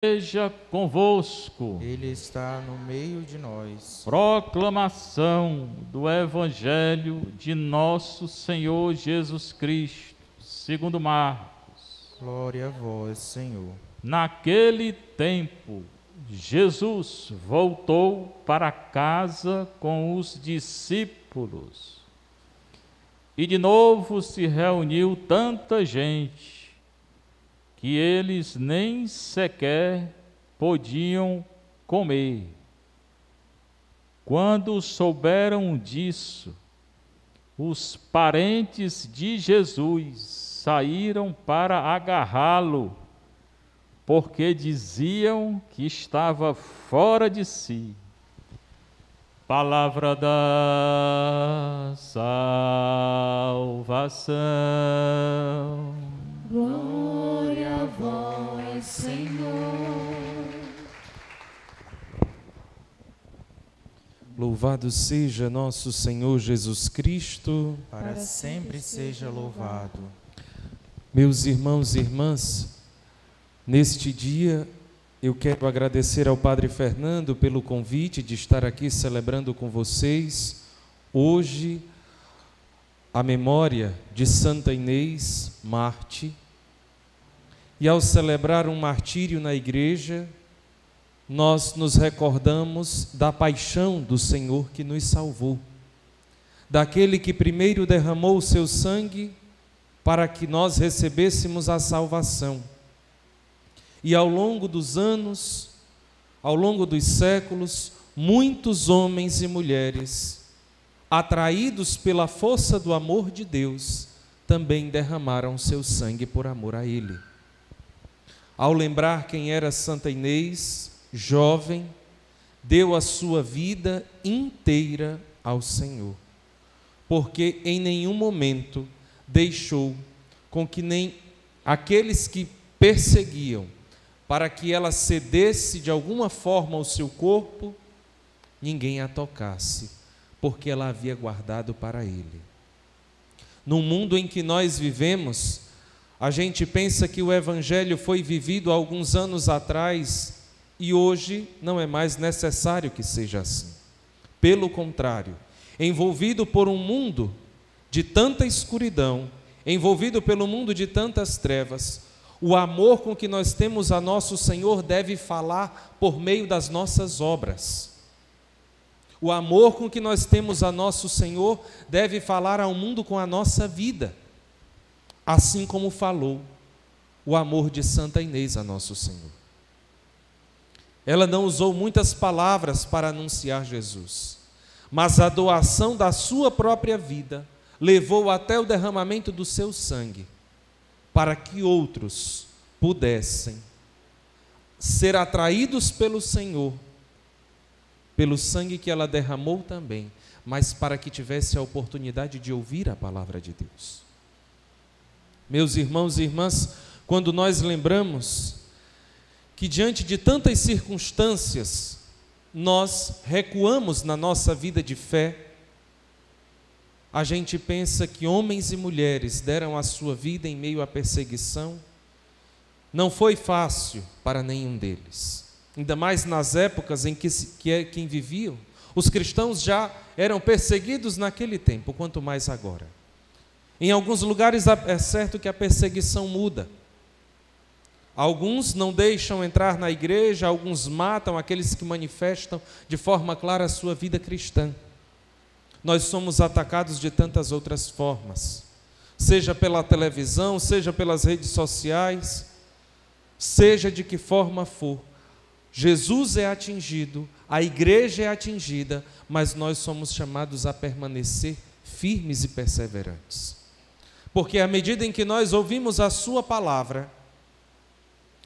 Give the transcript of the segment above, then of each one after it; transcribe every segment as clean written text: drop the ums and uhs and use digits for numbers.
Esteja convosco. Ele está no meio de nós. Proclamação do Evangelho de nosso Senhor Jesus Cristo, segundo Marcos. Glória a vós, Senhor. Naquele tempo, Jesus voltou para casa com os discípulos. E de novo se reuniu tanta gente que eles nem sequer podiam comer. Quando souberam disso, os parentes de Jesus saíram para agarrá-lo, porque diziam que estava fora de si. Palavra da salvação. Glória a vós, Senhor. Louvado seja nosso Senhor Jesus Cristo. Para sempre seja louvado. Meus irmãos e irmãs, neste dia eu quero agradecer ao Padre Fernando pelo convite de estar aqui celebrando com vocês hoje a memória de Santa Inês, Marte. E ao celebrar um martírio na igreja, nós nos recordamos da paixão do Senhor que nos salvou, daquele que primeiro derramou o seu sangue para que nós recebêssemos a salvação. E ao longo dos anos, ao longo dos séculos, muitos homens e mulheres, atraídos pela força do amor de Deus, também derramaram seu sangue por amor a Ele. Ao lembrar quem era Santa Inês, jovem, deu a sua vida inteira ao Senhor, porque em nenhum momento deixou com que nem aqueles que perseguiam, para que ela cedesse de alguma forma o seu corpo, ninguém a tocasse, porque ela havia guardado para Ele. No mundo em que nós vivemos, a gente pensa que o Evangelho foi vivido há alguns anos atrás e hoje não é mais necessário que seja assim. Pelo contrário, envolvido por um mundo de tanta escuridão, envolvido pelo mundo de tantas trevas, o amor com que nós temos a nosso Senhor deve falar por meio das nossas obras. O amor com que nós temos a nosso Senhor deve falar ao mundo com a nossa vida, assim como falou o amor de Santa Inês a nosso Senhor. Ela não usou muitas palavras para anunciar Jesus, mas a doação da sua própria vida levou até o derramamento do seu sangue, para que outros pudessem ser atraídos pelo Senhor, pelo sangue que ela derramou também, mas para que tivesse a oportunidade de ouvir a palavra de Deus. Meus irmãos e irmãs, quando nós lembramos que diante de tantas circunstâncias nós recuamos na nossa vida de fé, a gente pensa que homens e mulheres deram a sua vida em meio à perseguição. Não foi fácil para nenhum deles, ainda mais nas épocas em que viviam. Os cristãos já eram perseguidos naquele tempo, quanto mais agora. Em alguns lugares é certo que a perseguição muda. Alguns não deixam entrar na igreja, alguns matam aqueles que manifestam de forma clara a sua vida cristã. Nós somos atacados de tantas outras formas, seja pela televisão, seja pelas redes sociais, seja de que forma for. Jesus é atingido, a igreja é atingida, mas nós somos chamados a permanecer firmes e perseverantes. Porque à medida em que nós ouvimos a sua palavra,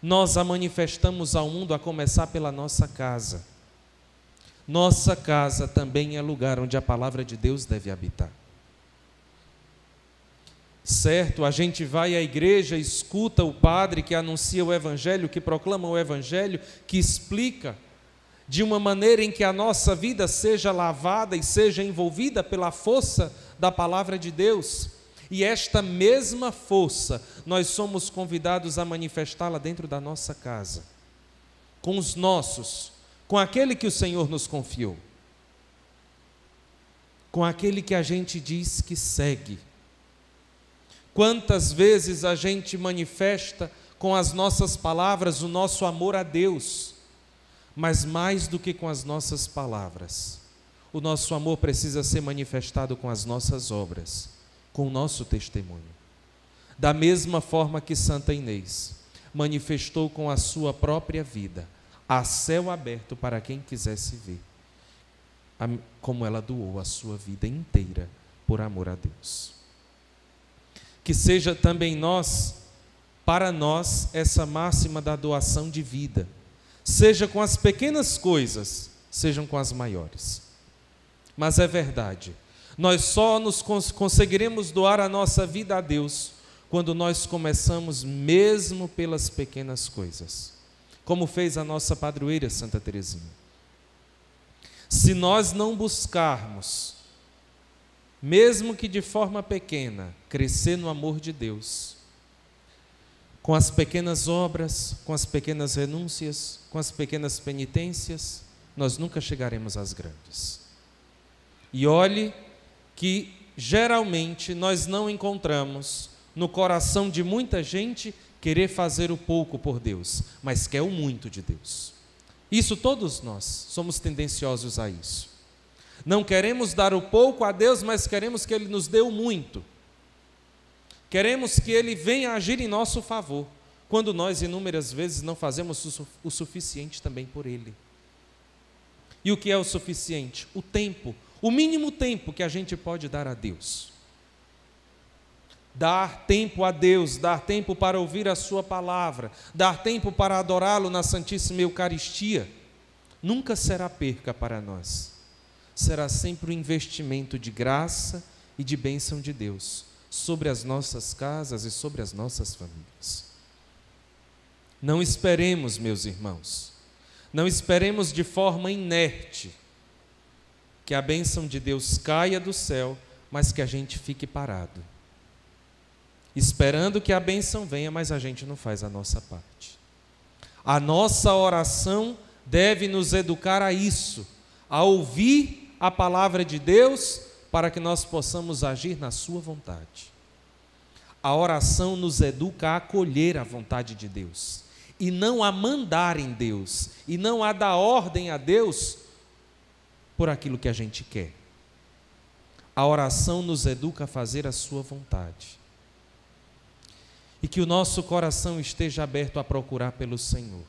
nós a manifestamos ao mundo, a começar pela nossa casa. Nossa casa também é lugar onde a palavra de Deus deve habitar. Certo, a gente vai à igreja, escuta o padre que anuncia o Evangelho, que proclama o Evangelho, que explica de uma maneira em que a nossa vida seja lavada e seja envolvida pela força da palavra de Deus. E esta mesma força, nós somos convidados a manifestá-la dentro da nossa casa. com os nossos, com aquele que o Senhor nos confiou, com aquele que a gente diz que segue. Quantas vezes a gente manifesta com as nossas palavras o nosso amor a Deus, mas mais do que com as nossas palavras, o nosso amor precisa ser manifestado com as nossas obras, com o nosso testemunho. Da mesma forma que Santa Inês manifestou com a sua própria vida, a céu aberto para quem quisesse ver, como ela doou a sua vida inteira por amor a Deus. Que seja também para nós, essa máxima da doação de vida, seja com as pequenas coisas, sejam com as maiores. Mas é verdade, nós só conseguiremos doar a nossa vida a Deus quando nós começamos mesmo pelas pequenas coisas, como fez a nossa padroeira Santa Teresinha. Se nós não buscarmos, mesmo que de forma pequena, crescer no amor de Deus, com as pequenas obras, com as pequenas renúncias, com as pequenas penitências, nós nunca chegaremos às grandes. E olhe que geralmente nós não encontramos no coração de muita gente querer fazer o pouco por Deus, mas quer o muito de Deus. Isso todos nós somos tendenciosos a isso. Não queremos dar o pouco a Deus, mas queremos que Ele nos dê o muito. Queremos que Ele venha agir em nosso favor, quando nós inúmeras vezes não fazemos o suficiente também por Ele. E o que é o suficiente? O tempo, o mínimo tempo que a gente pode dar a Deus. Dar tempo a Deus, dar tempo para ouvir a sua palavra, dar tempo para adorá-lo na Santíssima Eucaristia, nunca será perca para nós. Será sempre um investimento de graça e de bênção de Deus sobre as nossas casas e sobre as nossas famílias. Não esperemos, meus irmãos, não esperemos de forma inerte que a bênção de Deus caia do céu, mas que a gente fique parado, esperando que a bênção venha, mas a gente não faz a nossa parte. A nossa oração deve nos educar a isso, a ouvir a palavra de Deus, para que nós possamos agir na sua vontade. A oração nos educa a acolher a vontade de Deus, e não a mandar em Deus, e não a dar ordem a Deus por aquilo que a gente quer. A oração nos educa a fazer a sua vontade. E que o nosso coração esteja aberto a procurar pelo Senhor,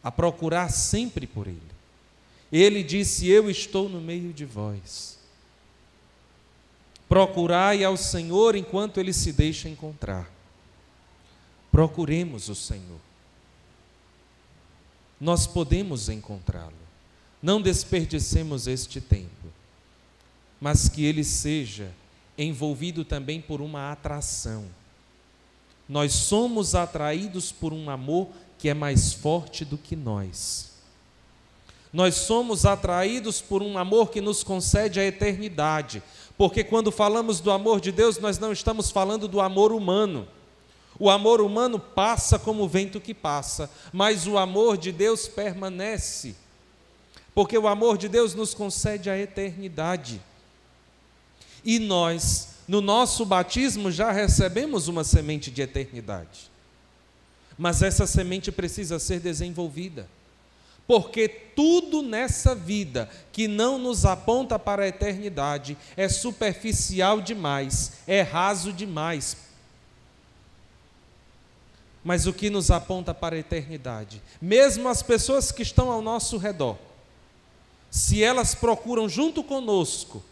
a procurar sempre por Ele. Ele disse: eu estou no meio de vós. Procurai ao Senhor enquanto Ele se deixa encontrar. Procuremos o Senhor. Nós podemos encontrá-lo. Não desperdicemos este tempo, mas que ele seja envolvido também por uma atração. Nós somos atraídos por um amor que é mais forte do que nós. Nós somos atraídos por um amor que nos concede a eternidade, porque quando falamos do amor de Deus, nós não estamos falando do amor humano. O amor humano passa como o vento que passa, mas o amor de Deus permanece, porque o amor de Deus nos concede a eternidade. E nós, no nosso batismo, já recebemos uma semente de eternidade, mas essa semente precisa ser desenvolvida, porque tudo nessa vida que não nos aponta para a eternidade é superficial demais, é raso demais. Mas o que nos aponta para a eternidade, mesmo as pessoas que estão ao nosso redor, se elas procuram junto conosco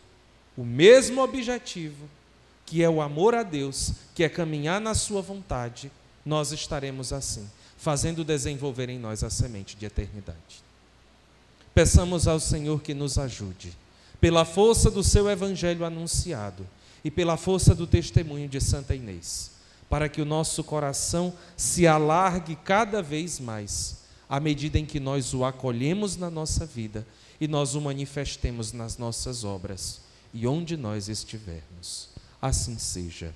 o mesmo objetivo, que é o amor a Deus, que é caminhar na sua vontade, nós estaremos assim, fazendo desenvolver em nós a semente de eternidade. Peçamos ao Senhor que nos ajude, pela força do seu Evangelho anunciado e pela força do testemunho de Santa Inês, para que o nosso coração se alargue cada vez mais, à medida em que nós o acolhemos na nossa vida e nós o manifestemos nas nossas obras e onde nós estivermos. Assim seja.